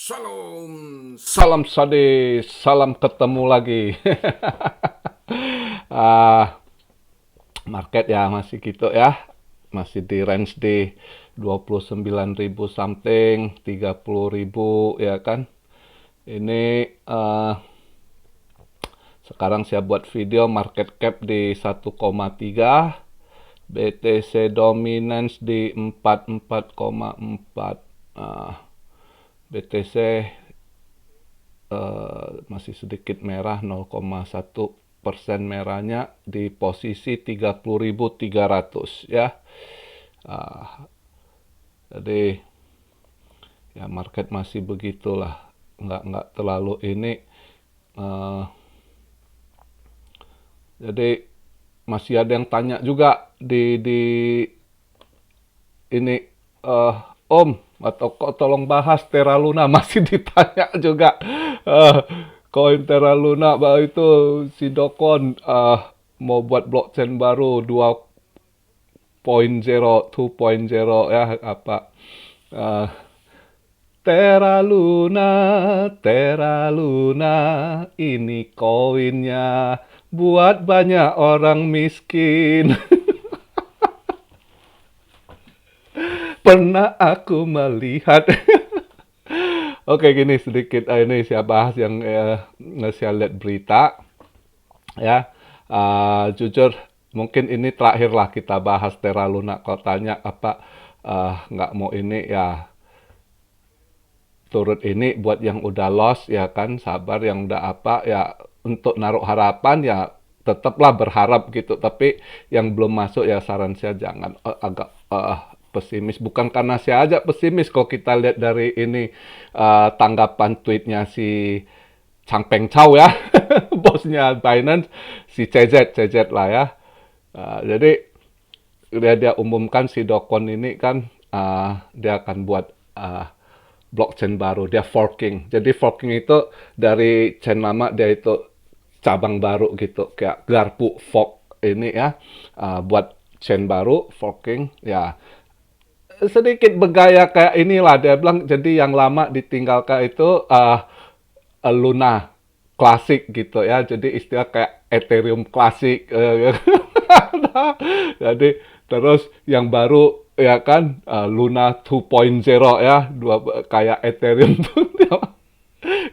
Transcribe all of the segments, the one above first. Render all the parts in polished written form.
Shalom, salam sade, salam ketemu lagi. Ah, Market ya masih gitu ya, masih di range di 29.000 something, 30.000 ya kan. Ini sekarang saya buat video market cap di 1,3, BTC dominance di 44,4. BTC masih sedikit merah, 0,1% merahnya di posisi 30.300 ya. Uh, jadi ya market masih begitulah, nggak terlalu ini. Uh, jadi masih ada yang tanya juga di ini, eh Om, atau kok tolong bahas Terra Luna, masih ditanya juga. Eh, Koin Terra Luna itu si Dokon mau buat blockchain baru 2.0, 2.0 ya apa. eh, Terra Luna, ini koinnya buat banyak orang miskin. Pernah aku melihat. Oke, gini sedikit. Ini saya bahas yang saya lihat berita. Ya, jujur, mungkin ini terakhir lah kita bahas Terra Luna. Kalau tanya apa, nggak mau ini ya, turut ini buat yang udah lost ya kan, sabar yang udah apa ya, untuk naruh harapan ya tetaplah berharap gitu. Tapi yang belum masuk ya saran saya jangan agak pesimis. Bukan karena saya aja pesimis, kalau kita lihat dari ini tanggapan tweetnya si Changpeng Chow ya, bosnya Binance, si CZ lah ya. Jadi dia umumkan si Dokon ini kan dia akan buat blockchain baru, dia forking. Jadi forking itu dari chain lama dia itu cabang baru gitu, kayak garpu fork ini ya, buat chain baru forking ya, sedikit bergaya kayak inilah dia bilang. Jadi yang lama ditinggalkan itu Luna klasik gitu ya, jadi istilah kayak Ethereum klasik. Jadi terus yang baru ya kan, Luna 2.0 ya, kayak Ethereum tuh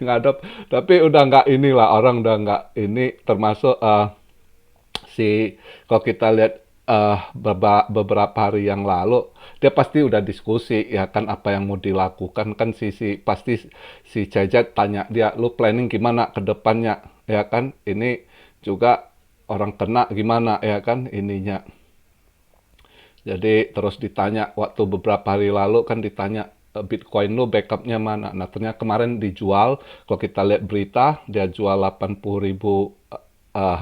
ngadep. Tapi udah nggak inilah, orang udah nggak ini, termasuk si, kalau kita lihat beberapa hari yang lalu, dia pasti udah diskusi ya kan apa yang mau dilakukan kan. Pasti si Cecet tanya dia, lu planning gimana ke depannya ya kan. Ini juga orang kena gimana ya kan ininya. Jadi terus ditanya waktu beberapa hari lalu kan, ditanya Bitcoin lu backupnya mana. Nah ternyata kemarin dijual, kalau kita lihat berita dia jual 80.000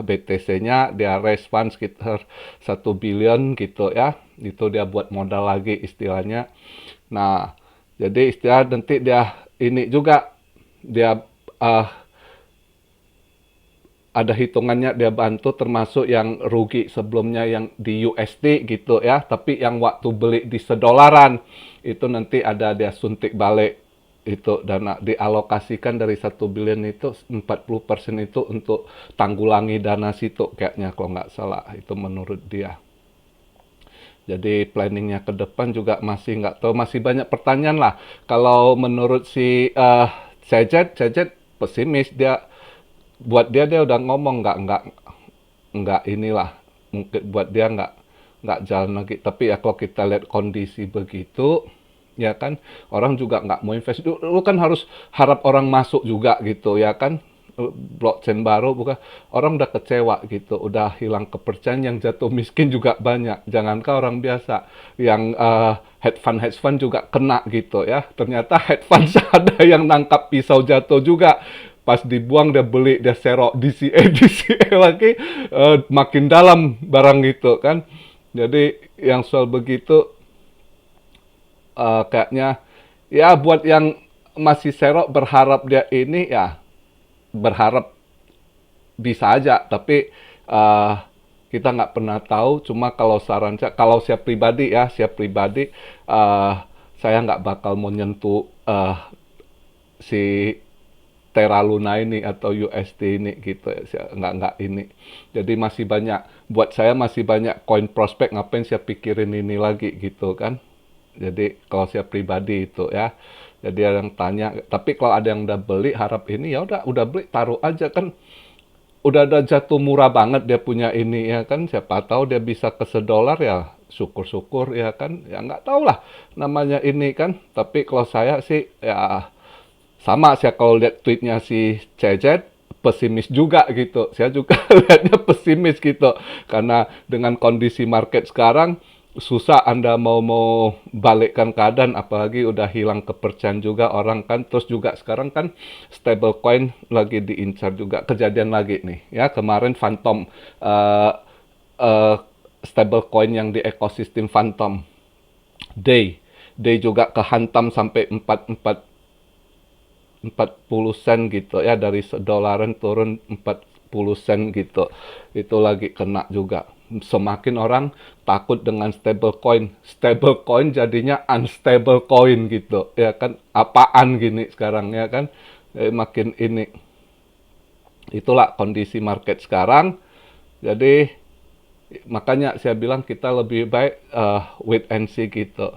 BTC-nya, dia raise fund sekitar 1 billion gitu ya. Itu dia buat modal lagi istilahnya. Nah, jadi istilah nanti dia ini juga, dia ada hitungannya, dia bantu termasuk yang rugi sebelumnya yang di USD gitu ya. Tapi yang waktu beli di $1 itu nanti ada dia suntik balik itu dana, dialokasikan dari 1 billion itu 40% itu untuk tanggulangi dana situ kayaknya, kalau nggak salah itu menurut dia. Jadi planningnya ke depan juga masih nggak tahu, masih banyak pertanyaan lah. Kalau menurut si Cejet pesimis. Dia buat dia udah ngomong nggak inilah, mungkin buat dia nggak jalan lagi. Tapi ya kalau kita lihat kondisi begitu ya kan, orang juga nggak mau invest. Lu kan harus harap orang masuk juga gitu ya kan. Blockchain baru, bukan, orang udah kecewa gitu, udah hilang kepercayaan, yang jatuh miskin juga banyak. Jangankan orang biasa, yang hedge fund juga kena gitu ya. Ternyata hedge fund ada yang nangkap pisau jatuh juga, pas dibuang dia beli, dia serok DCA lagi, makin dalam barang gitu kan. Jadi yang soal begitu kayaknya ya buat yang masih serok berharap dia ini ya, berharap bisa aja. Tapi kita nggak pernah tahu. Cuma kalau saran saya, kalau saya pribadi ya, saya pribadi, saya nggak bakal mau nyentuh si Terra Luna ini atau USD ini gitu ya. Nggak ini. Jadi masih banyak, buat saya masih banyak koin prospek, ngapain saya pikirin ini lagi gitu kan. Jadi kalau saya pribadi itu ya. Jadi ada yang tanya, tapi kalau ada yang udah beli harap ini ya udah beli taruh aja kan, udah ada jatuh murah banget dia punya ini ya kan, siapa tahu dia bisa ke $1 ya syukur-syukur ya kan, ya nggak tahu lah namanya ini kan. Tapi kalau saya sih ya sama, saya kalau lihat tweetnya si Cecet, pesimis juga gitu. Saya juga lihatnya pesimis gitu. Karena dengan kondisi market sekarang, susah Anda mau balikkan keadaan, apalagi udah hilang kepercayaan juga orang kan. Terus juga sekarang kan stablecoin lagi diincar juga. Kejadian lagi nih, ya kemarin Phantom, uh, uh, stablecoin yang di ekosistem Phantom, Day juga kehantam sampai 40 sen gitu ya, dari $1 turun 40 sen gitu. Itu lagi kena juga. Semakin orang takut dengan stablecoin. Stablecoin jadinya unstable coin gitu. Ya kan, apaan gini sekarang ya kan. Makin ini. Itulah kondisi market sekarang. Jadi makanya saya bilang kita lebih baik wait and see gitu.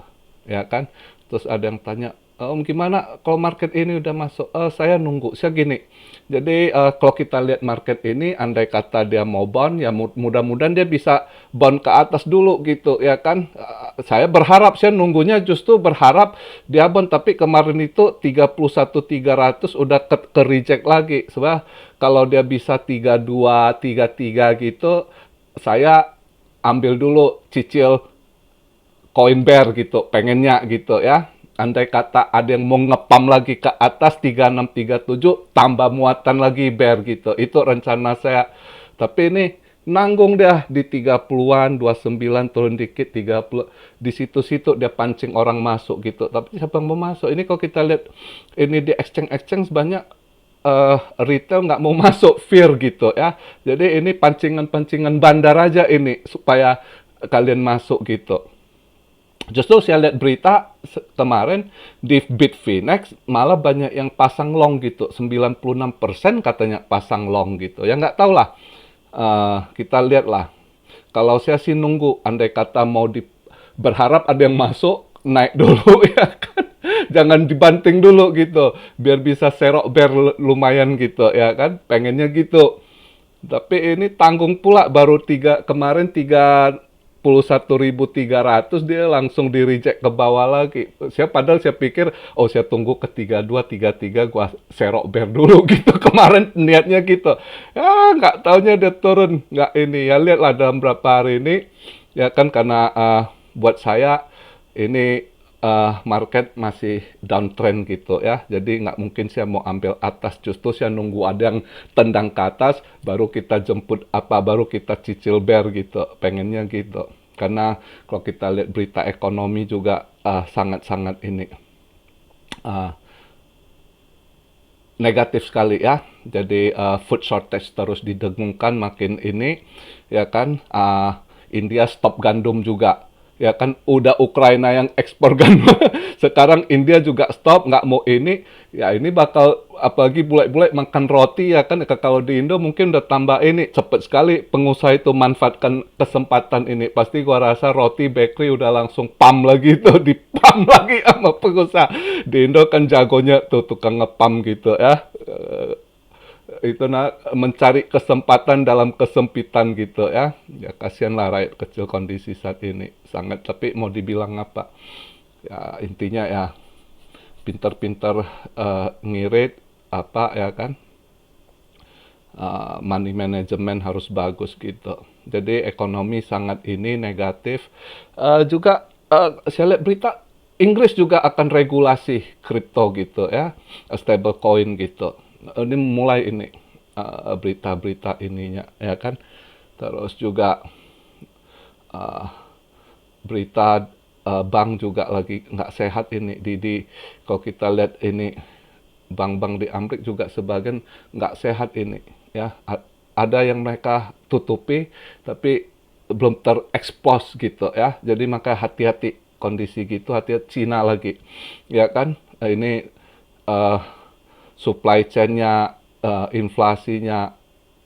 Ya kan. Terus ada yang tanya, gimana kalau market ini udah masuk? Saya nunggu. Saya gini. Jadi kalau kita lihat market ini, andai kata dia mau bound, ya mudah-mudahan dia bisa bound ke atas dulu gitu, ya kan? Saya berharap, saya nunggunya justru berharap dia bound, tapi kemarin itu 31.300 udah ke reject lagi. Sebab kalau dia bisa 32, 33 gitu, saya ambil dulu cicil koin bear gitu, pengennya gitu ya. Andai kata ada yang mau ngepam lagi ke atas 3637, tambah muatan lagi bear gitu. Itu rencana saya. Tapi ini nanggung dia di 30-an, 29 turun dikit 30. Di situ-situ dia pancing orang masuk gitu. Tapi siapa yang mau masuk? Ini kalau kita lihat ini di exchange banyak retail nggak mau masuk, fear gitu ya. Jadi ini pancingan-pancingan bandar aja ini supaya kalian masuk gitu. Justru saya lihat berita kemarin di Bitfinex malah banyak yang pasang long gitu. 96% katanya pasang long gitu. Ya nggak tahu lah. Kita lihat lah. Kalau saya sih nunggu. Andai kata mau berharap ada yang masuk, naik dulu ya kan. Jangan dibanting dulu gitu. Biar bisa serok bear lumayan gitu ya kan. Pengennya gitu. Tapi ini tanggung pula, baru kemarin 31.300 dia langsung di reject ke bawah lagi. Padahal saya pikir, oh saya tunggu ke 32, 33, gua serok bear dulu gitu. Kemarin niatnya gitu. Ya nggak taunya dia turun. Nggak ini, ya lihatlah dalam berapa hari ini. Ya kan karena buat saya ini market masih downtrend gitu ya. Jadi nggak mungkin saya mau ambil atas. Justru saya nunggu ada yang tendang ke atas, baru kita jemput baru kita cicil bear gitu. Pengennya gitu. Karena kalau kita lihat berita ekonomi juga sangat-sangat ini negatif sekali ya. Jadi food shortage terus didengungkan makin ini ya kan. India stop gandum juga. Ya kan, udah Ukraina yang ekspor gandum, sekarang India juga stop, nggak mau ini. Ya ini bakal, apalagi bule-bule makan roti ya kan, kalau di Indo mungkin udah tambah ini, cepet sekali pengusaha itu manfaatkan kesempatan ini. Pasti gua rasa roti bakery udah langsung pam lagi tuh, dipam lagi sama pengusaha. Di Indo kan jagonya tuh tukang ngepam gitu ya. Itu mencari kesempatan dalam kesempitan gitu ya. Ya kasihanlah rakyat kecil kondisi saat ini sangat. Tapi mau dibilang apa? Ya intinya ya pinter-pinter ngirit apa ya kan. Money management harus bagus gitu. Jadi ekonomi sangat ini negatif. Juga saya lihat berita Inggris juga akan regulasi kripto gitu ya, stable coin gitu. Ini mulai ini berita-berita ininya ya kan. Terus juga berita bank juga lagi nggak sehat ini. Kalau kita lihat ini bank-bank di Amerika juga sebagian nggak sehat ini ya. Ada yang mereka tutupi tapi belum terekspos gitu ya. Jadi maka hati-hati kondisi gitu, hati-hati. Cina lagi ya kan. Ini supply chain-nya, inflasinya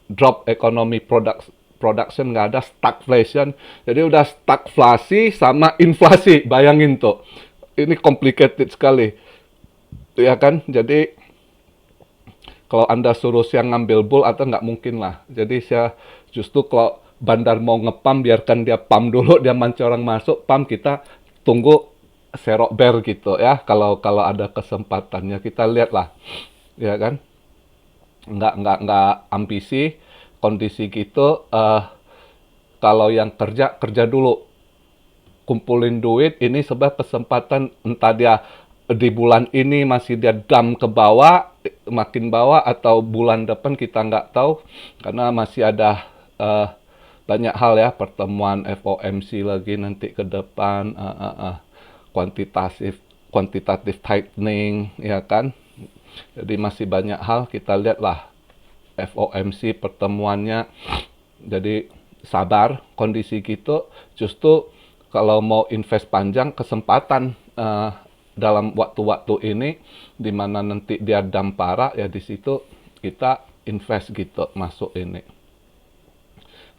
drop, ekonomi production nggak ada, stagflation. Jadi udah stagflasi sama inflasi, bayangin tuh. Ini complicated sekali, ya kan? Jadi kalau Anda suruh saya ngambil bull atau nggak mungkin lah. Jadi saya justru kalau bandar mau ngepam, biarkan dia pam dulu, dia mancorang masuk, pam kita tunggu serok bear gitu ya. Kalau ada kesempatannya kita lihat lah, ya kan? Nggak ambisi kondisi gitu. Kalau yang kerja dulu, kumpulin duit, ini sebab kesempatan, entah dia di bulan ini masih dia dump ke bawah, makin bawah, atau bulan depan kita nggak tahu, karena masih ada banyak hal ya, pertemuan FOMC lagi nanti ke depan, quantitative tightening, ya kan. Jadi masih banyak hal, kita lihatlah FOMC pertemuannya. Jadi sabar, kondisi gitu. Justru kalau mau invest panjang, kesempatan dalam waktu-waktu ini, di mana nanti dia dampara, ya di situ kita invest gitu, masuk ini.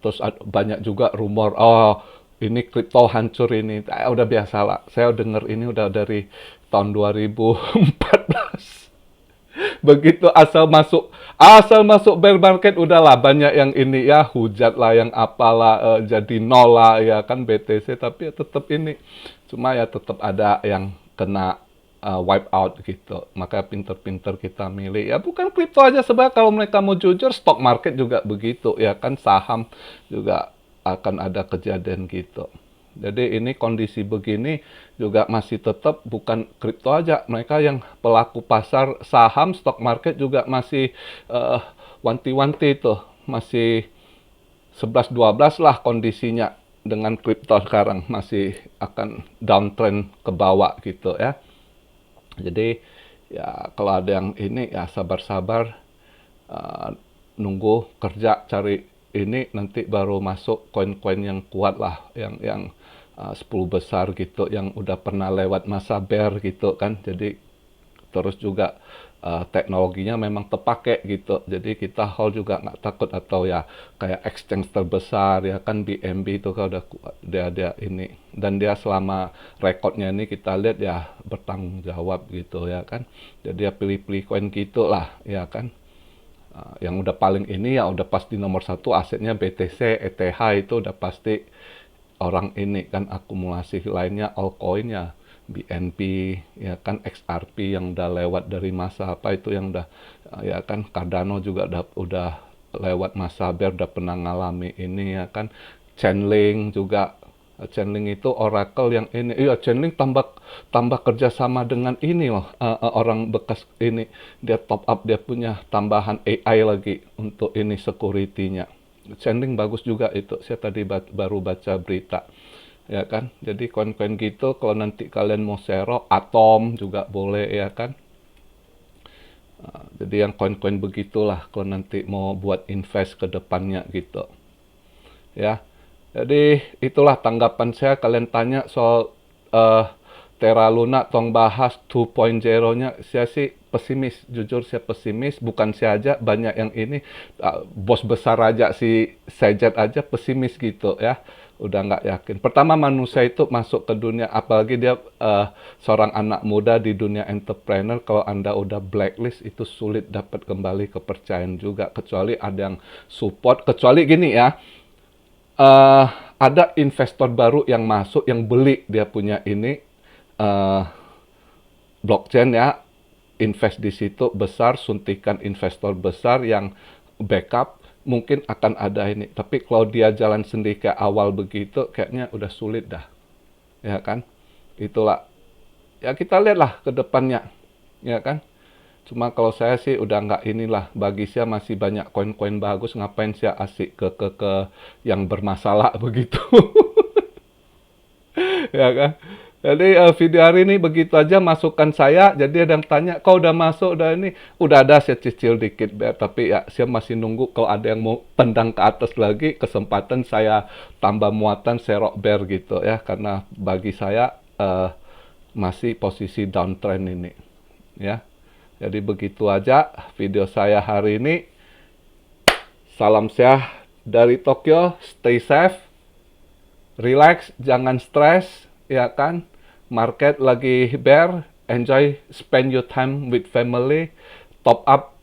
Terus banyak juga rumor, oh ini kripto hancur ini. Udah biasa lah, saya dengar ini udah dari tahun 2014. Begitu asal masuk bear market, udahlah banyak yang ini ya, hujat lah, yang apalah, jadi nol lah ya kan BTC, tapi ya tetap ini, cuma ya tetap ada yang kena wipe out gitu. Maka pinter-pinter kita milih, ya bukan kripto aja, sebenarnya kalau mereka mau jujur, stock market juga begitu ya kan, saham juga akan ada kejadian gitu. Jadi ini kondisi begini juga masih tetap bukan kripto aja. Mereka yang pelaku pasar saham, stock market juga masih wanti-wanti tuh. Masih 11-12 lah kondisinya dengan kripto sekarang. Masih akan downtrend ke bawah gitu ya. Jadi ya kalau ada yang ini ya sabar-sabar, nunggu kerja cari ini, nanti baru masuk koin-koin yang kuat lah, yang 10 besar gitu, yang udah pernah lewat masa bear gitu kan. Jadi terus juga teknologinya memang terpakai gitu, jadi kita hold juga nggak takut. Atau ya kayak exchange terbesar ya kan, BNB itu kan udah dia ini, dan dia selama rekodnya ini kita lihat ya bertanggung jawab gitu ya kan. Jadi dia pilih-pilih koin gitu lah ya kan. Yang udah paling ini ya udah pasti nomor satu asetnya BTC, ETH itu udah pasti orang ini kan. Akumulasi lainnya altcoin ya BNB ya kan, XRP yang udah lewat dari masa apa itu, yang udah ya kan, Cardano juga udah lewat masa bear, udah pernah ngalami ini ya kan. Chainlink juga, Chainlink itu Oracle yang ini, iya Chainlink tambah kerjasama dengan ini loh, orang bekas ini, dia top up, dia punya tambahan AI lagi untuk ini security-nya. Chainlink bagus juga itu, saya tadi baru baca berita ya kan. Jadi koin-koin gitu kalau nanti kalian mau serok, Atom juga boleh ya kan. Jadi yang koin-koin begitulah kalau nanti mau buat invest ke depannya gitu ya. Jadi itulah tanggapan saya. Kalian tanya soal Terra Luna, tong bahas 2.0-nya. Saya sih pesimis, jujur saya pesimis. Bukan saya aja, banyak yang ini, bos besar aja, si Sejet aja pesimis gitu ya. Udah nggak yakin. Pertama, manusia itu masuk ke dunia, apalagi dia seorang anak muda di dunia entrepreneur, kalau Anda udah blacklist, itu sulit dapat kembali kepercayaan juga. Kecuali ada yang support, kecuali gini ya, ada investor baru yang masuk, yang beli dia punya ini, blockchain ya, invest di situ besar, suntikan investor besar yang backup, mungkin akan ada ini. Tapi kalau dia jalan sendiri ke awal begitu, kayaknya udah sulit dah, ya kan. Itulah, ya kita lihatlah ke depannya, ya kan. Cuma kalau saya sih udah nggak inilah, bagi saya masih banyak koin-koin bagus, ngapain saya asik ke yang bermasalah begitu. Ya kan. Jadi video hari ini begitu aja masukan saya. Jadi ada yang tanya, kau udah masuk, udah ini, udah ada, saya cicil dikit bear, tapi ya saya masih nunggu kalau ada yang mau tendang ke atas lagi, kesempatan saya tambah muatan serok bear gitu ya, karena bagi saya masih posisi downtrend ini ya. Jadi begitu aja video saya hari ini. Salam sehat dari Tokyo, stay safe, relax, jangan stres, ya kan? Market lagi bear, enjoy, spend your time with family, top up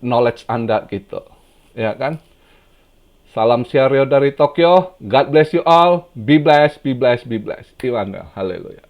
knowledge Anda gitu, ya kan? Salam Rio dari Tokyo, God bless you all, be blessed, be blessed, be blessed. Iwan, haleluya.